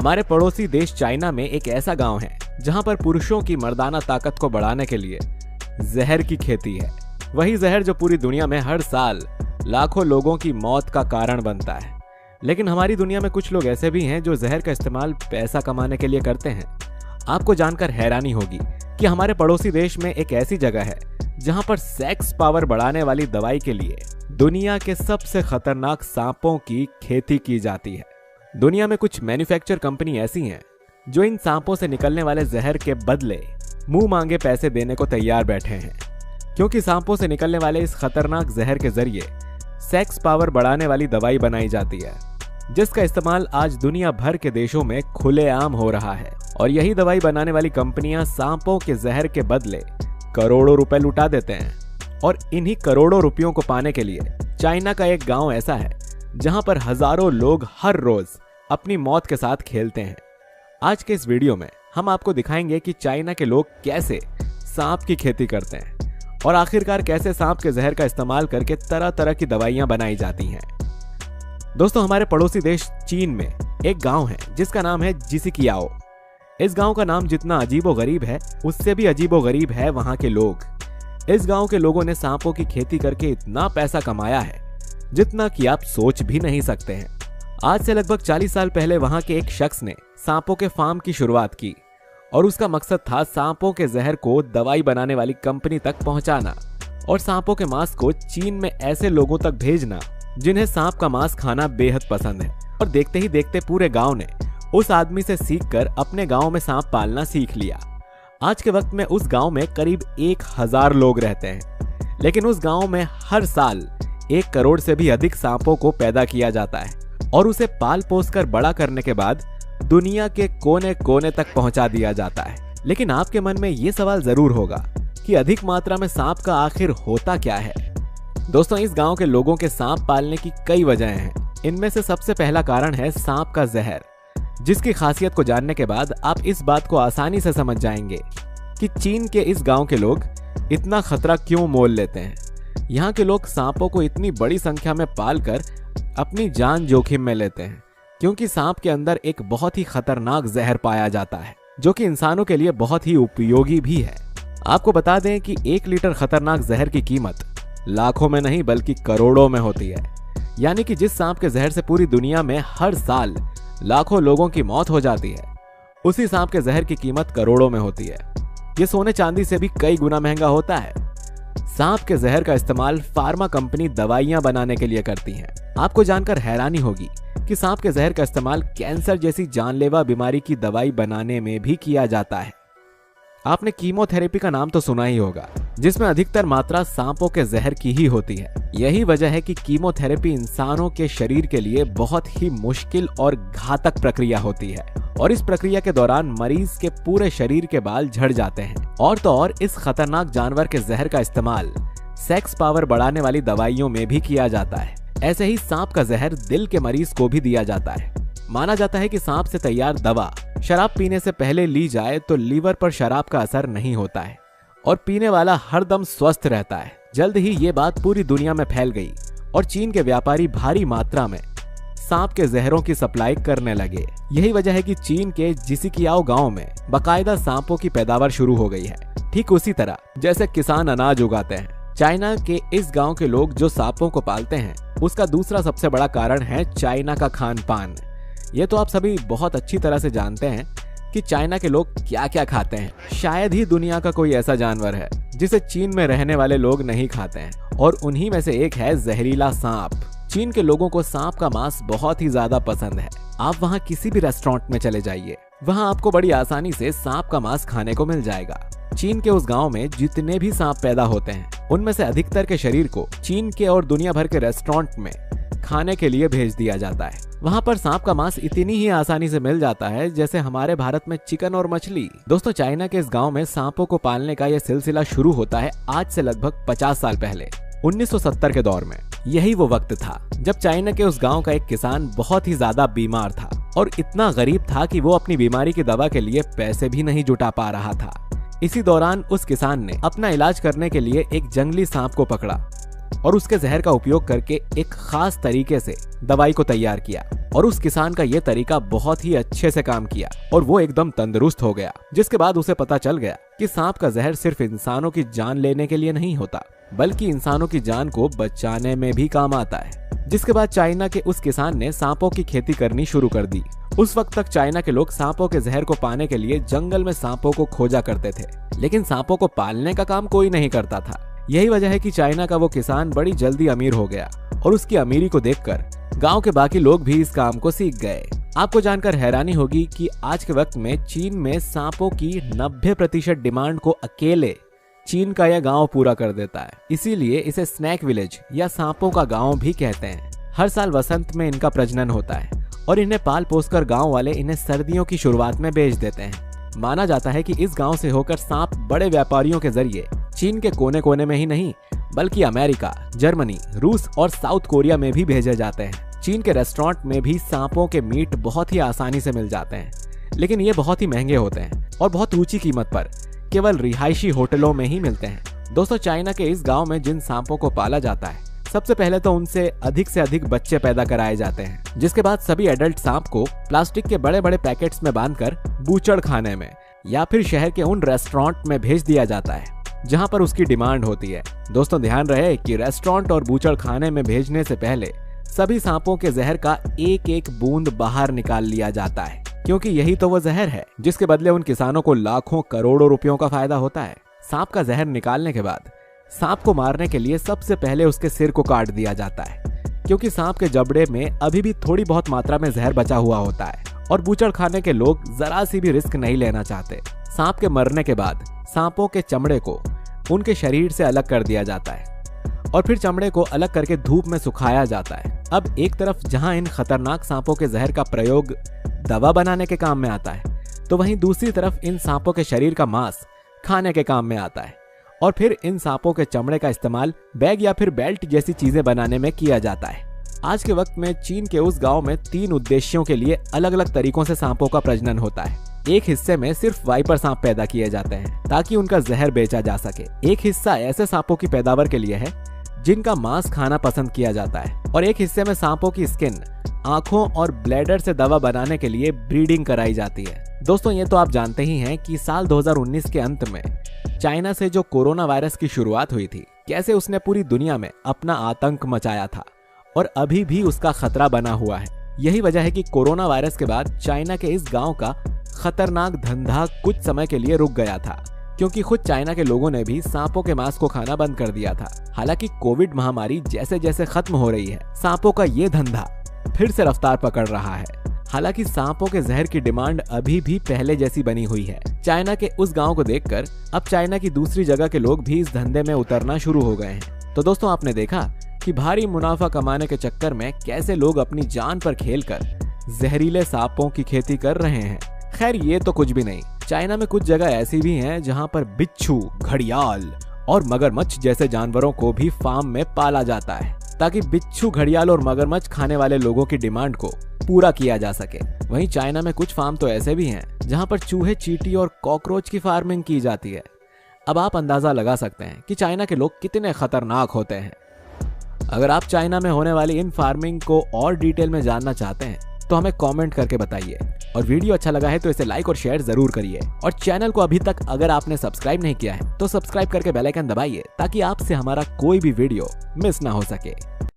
हमारे पड़ोसी देश चाइना में एक ऐसा गांव है जहां पर पुरुषों की मर्दाना ताकत को बढ़ाने के लिए जहर की खेती है। वही जहर जो पूरी दुनिया में हर साल लाखों लोगों की मौत का कारण बनता है। लेकिन हमारी दुनिया में कुछ लोग ऐसे भी हैं जो जहर का इस्तेमाल पैसा कमाने के लिए करते हैं। आपको जानकर हैरानी होगी कि हमारे पड़ोसी देश में एक ऐसी जगह है जहां पर सेक्स पावर बढ़ाने वाली दवाई के लिए दुनिया के सबसे खतरनाक सांपों की खेती की जाती है। दुनिया में कुछ मैन्युफैक्चर कंपनी ऐसी हैं जो इन सांपों से निकलने वाले जहर के बदले मुंह मांगे पैसे देने को तैयार बैठे हैं, क्योंकि सांपों से निकलने वाले इस खतरनाक जहर के जरिए सेक्स पावर बढ़ाने वाली दवाई बनाई जाती है, जिसका इस्तेमाल आज दुनिया भर के देशों में खुलेआम हो रहा है। और यही दवाई बनाने वाली कंपनियां सांपों के जहर के बदले करोड़ों रुपए लुटा देते हैं। और इन्हीं करोड़ों रुपयों को पाने के लिए चाइना का एक गांव ऐसा है जहां पर हजारों लोग हर रोज अपनी मौत के साथ खेलते हैं। आज के इस वीडियो में हम आपको दिखाएंगे कि चाइना के लोग कैसे सांप की खेती करते हैं और आखिरकार कैसे सांप के जहर का इस्तेमाल करके तरह तरह की दवाइयां बनाई जाती हैं। दोस्तों, हमारे पड़ोसी देश चीन में एक गांव है जिसका नाम है जिसिकियाओ। इस गांव का नाम जितना अजीबोगरीब है उससे भी अजीबोगरीब है वहां के लोग। इस गांव के लोगों ने सांपों की खेती करके इतना पैसा कमाया है जितना कि आप सोच भी नहीं सकते हैं। आज से लगभग 40 साल पहले वहां के एक शख्स ने सांपों के फार्म की शुरुआत की और उसका मकसद था सांपों के जहर को दवाई बनाने वाली कंपनी तक पहुंचाना और सांपों के मांस को चीन में ऐसे लोगों तक भेजना जिन्हें सांप का मांस खाना बेहद पसंद है। और देखते ही देखते पूरे गांव ने उस आदमी से सीखकर अपने गांव में सांप पालना सीख लिया। आज के वक्त में उस गांव में करीब 1000 लोग रहते हैं, लेकिन उस गांव में हर साल 1 करोड़ से भी अधिक सांपों को पैदा किया जाता है और उसे पाल पोस कर बड़ा करने के बाद दुनिया के कोने कोने तक पहुंचा दिया जाता है। लेकिन आपके मन में ये सवाल जरूर होगा कि अधिक मात्रा में सांप का आखिर होता क्या है। दोस्तों, इस गांव के लोगों के सांप पालने की कई वजहें हैं। इनमें से सबसे पहला कारण है सांप का जहर, जिसकी खासियत को जानने के बाद आप इस बात को आसानी से समझ जाएंगे कि चीन के इस गांव के लोग इतना खतरा क्यों मोल लेते हैं। यहाँ के लोग सांपों को इतनी बड़ी संख्या में पालकर अपनी जान जोखिम में लेते हैं, क्योंकि सांप के अंदर एक बहुत ही खतरनाक जहर पाया जाता है जो कि इंसानों के लिए बहुत ही उपयोगी भी है। आपको बता दें कि 1 लीटर खतरनाक जहर की कीमत लाखों में नहीं बल्कि करोड़ों में होती है। यानी कि जिस सांप के जहर से पूरी दुनिया में हर साल लाखों लोगों की मौत हो जाती है, उसी सांप के जहर की कीमत करोड़ों में होती है। ये सोने चांदी से भी कई गुना महंगा होता है। सांप के जहर का इस्तेमाल फार्मा कंपनी दवाइयां बनाने के लिए करती हैं। आपको जानकर हैरानी होगी कि सांप के जहर का इस्तेमाल कैंसर जैसी जानलेवा बीमारी की दवाई बनाने में भी किया जाता है। आपने कीमोथेरेपी का नाम तो सुना ही होगा, जिसमें अधिकतर मात्रा सांपों के जहर की ही होती है। यही वजह है कि कीमोथेरेपी इंसानों के शरीर के लिए बहुत ही मुश्किल और घातक प्रक्रिया होती है और इस प्रक्रिया के दौरान मरीज के पूरे शरीर के बाल झड़ जाते हैं। और तो और इस खतरनाक जानवर के जहर का इस्तेमाल सेक्स पावर बढ़ाने वाली दवाइयों में भी किया जाता है। ऐसे ही सांप का जहर दिल के मरीज को भी दिया जाता है। माना जाता है कि सांप से तैयार दवा शराब पीने से पहले ली जाए तो लीवर पर शराब का असर नहीं होता है और पीने वाला हरदम स्वस्थ रहता है। जल्द ही ये बात पूरी दुनिया में फैल गई और चीन के व्यापारी भारी मात्रा में सांप के जहरों की सप्लाई करने लगे। यही वजह है कि चीन के जिसिकियाओ गांव में बाकायदा सांपों की पैदावार शुरू हो गई है, ठीक उसी तरह जैसे किसान अनाज उगाते हैं। चाइना के इस गांव के लोग जो सांपों को पालते हैं, उसका दूसरा सबसे बड़ा कारण है चाइना का खान पान। ये तो आप सभी बहुत अच्छी तरह से जानते हैं कि चाइना के लोग क्या क्या खाते हैं। शायद ही दुनिया का कोई ऐसा जानवर है जिसे चीन में रहने वाले लोग नहीं खाते हैं, और उन्हीं में से एक है जहरीला सांप। चीन के लोगों को सांप का मांस बहुत ही ज्यादा पसंद है। आप वहाँ किसी भी रेस्टोरेंट में चले जाइए, वहाँ आपको बड़ी आसानी से सांप का मांस खाने को मिल जाएगा। चीन के उस गांव में जितने भी सांप पैदा होते हैं, उनमें से अधिकतर के शरीर को चीन के और दुनिया भर के रेस्टोरेंट में खाने के लिए भेज दिया जाता है। वहाँ पर सांप का मांस इतनी ही आसानी से मिल जाता है जैसे हमारे भारत में चिकन और मछली। दोस्तों, चाइना के इस गांव में सांपों को पालने का यह सिलसिला शुरू होता है आज से लगभग 50 साल पहले, 1970 के दौर में। यही वो वक्त था जब चाइना के उस गांव का एक किसान बहुत ही ज्यादा बीमार था और इतना गरीब था कि वो अपनी बीमारी की दवा के लिए पैसे भी नहीं जुटा पा रहा था। इसी दौरान उस किसान ने अपना इलाज करने के लिए एक जंगली सांप को पकड़ा और उसके जहर का उपयोग करके एक खास तरीके से दवाई को तैयार किया। और उस किसान का ये तरीका बहुत ही अच्छे से काम किया और वो एकदम तंदुरुस्त हो गया। जिसके बाद उसे पता चल गया कि सांप का जहर सिर्फ इंसानों की जान लेने के लिए नहीं होता, बल्कि इंसानों की जान को बचाने में भी काम आता है। जिसके बाद चाइना के उस किसान ने सांपों की खेती करनी शुरू कर दी। उस वक्त तक चाइना के लोग सांपों के जहर को पाने के लिए जंगल में सांपों को खोजा करते थे, लेकिन सांपों को पालने का काम कोई नहीं करता था। यही वजह है कि चाइना का वो किसान बड़ी जल्दी अमीर हो गया और उसकी अमीरी को देखकर गांव के बाकी लोग भी इस काम को सीख गए। आपको जानकर हैरानी होगी कि आज के वक्त में चीन में सांपों की 90% डिमांड को अकेले चीन का यह गांव पूरा कर देता है। इसीलिए इसे स्नैक विलेज या सांपों का गांव भी कहते हैं। हर साल वसंत में इनका प्रजनन होता है और इन्हें पाल पोसकर गांव वाले इन्हें सर्दियों की शुरुआत में बेच देते हैं। माना जाता है कि इस गांव से होकर सांप बड़े व्यापारियों के जरिए चीन के कोने कोने में ही नहीं, बल्कि अमेरिका, जर्मनी, रूस और साउथ कोरिया में भी भेजे जाते हैं। चीन के रेस्टोरेंट में भी सांपों के मीट बहुत ही आसानी से मिल जाते हैं, लेकिन ये बहुत ही महंगे होते हैं और बहुत ऊंची कीमत पर केवल रिहायशी होटलों में ही मिलते हैं। दोस्तों, चाइना के इस गांव में जिन सांपों को पाला जाता है, सबसे पहले तो उनसे अधिक से अधिक बच्चे पैदा कराए जाते हैं, जिसके बाद सभी एडल्ट सांप को प्लास्टिक के बड़े बड़े पैकेट्स में बांधकर बूचड़ खाने में या फिर शहर के उन रेस्टोरेंट में भेज दिया जाता है जहां पर उसकी डिमांड होती है। दोस्तों, ध्यान रहे कि रेस्टोरेंट और बूचड़ खाने में भेजने से पहले सभी सांपों के जहर का एक एक बूंद बाहर निकाल लिया जाता है, क्योंकि यही तो वो जहर है जिसके बदले उन किसानों को लाखों करोड़ों रुपयों का फायदा होता है। सांप का जहर निकालने के बाद सांप को मारने के लिए सबसे पहले उसके सिर को काट दिया जाता है, क्योंकि सांप के जबड़े में अभी भी थोड़ी बहुत मात्रा में जहर बचा हुआ होता है और बूचड़ खाने के लोग जरा सी भी रिस्क नहीं लेना चाहते। सांप के मरने के बाद सांपों के चमड़े को उनके शरीर से अलग कर दिया जाता है और फिर चमड़े को अलग करके धूप में सुखाया जाता है। अब एक तरफ जहां इन खतरनाक सांपों के जहर का प्रयोग दवा बनाने के काम में आता है, तो वहीं दूसरी तरफ इन सांपों के शरीर का मांस खाने के काम में आता है और फिर इन सांपों के चमड़े का इस्तेमाल बैग या फिर बेल्ट जैसी चीजें बनाने में किया जाता है। आज के वक्त में चीन के उस गांव में 3 उद्देश्यों के लिए अलग अलग तरीकों से सांपों का प्रजनन होता है। एक हिस्से में सिर्फ वाइपर सांप पैदा किए जाते हैं ताकि उनका जहर बेचा जा सके। एक हिस्सा ऐसे सांपों की पैदावार के लिए है जिनका मांस खाना पसंद किया जाता है और एक हिस्से में सांपों की स्किन, आंखों और ब्लैडर से दवा बनाने के लिए ब्रीडिंग कराई जाती है। दोस्तों, ये तो आप जानते ही हैं कि साल 2019 के अंत में चाइना से जो कोरोना वायरस की शुरुआत हुई थी, कैसे उसने पूरी दुनिया में अपना आतंक मचाया था और अभी भी उसका खतरा बना हुआ है। यही वजह है कि कोरोना वायरस के बाद चाइना के इस गांव का खतरनाक धंधा कुछ समय के लिए रुक गया था, क्योंकि खुद चाइना के लोगों ने भी सांपों के मांस को खाना बंद कर दिया था। हालांकि कोविड महामारी जैसे जैसे खत्म हो रही है, सांपों का ये धंधा फिर से रफ्तार पकड़ रहा है। हालांकि सांपों के जहर की डिमांड अभी भी पहले जैसी बनी हुई है। चाइना के उस गांव को देखकर अब चाइना की दूसरी जगह के लोग भी इस धंधे में उतरना शुरू हो गए हैं। तो दोस्तों, आपने देखा कि भारी मुनाफा कमाने के चक्कर में कैसे लोग अपनी जान पर खेलकर जहरीले सांपों की खेती कर रहे हैं। खैर, ये तो कुछ भी नहीं। चाइना में कुछ जगह ऐसी भी हैं जहां पर बिच्छू, घड़ियाल और मगरमच्छ जैसे जानवरों को भी फार्म में पाला जाता है, ताकि बिच्छू, घड़ियाल और मगरमच्छ खाने वाले लोगों की डिमांड को पूरा किया जा सके। वहीं चाइना में कुछ फार्म तो ऐसे भी हैं जहां पर चूहे, चींटी और कॉकरोच की फार्मिंग की जाती है। अब आप अंदाजा लगा सकते हैं कि चाइना के लोग कितने खतरनाक होते हैं। अगर आप चाइना में होने वाली इन फार्मिंग को और डिटेल में जानना चाहते हैं तो हमें कमेंट करके बताइए, और वीडियो अच्छा लगा है तो इसे लाइक और शेयर जरूर करिए। और चैनल को अभी तक अगर आपने सब्सक्राइब नहीं किया है तो सब्सक्राइब करके बेल आइकन दबाइए, ताकि आपसे हमारा कोई भी वीडियो मिस ना हो सके।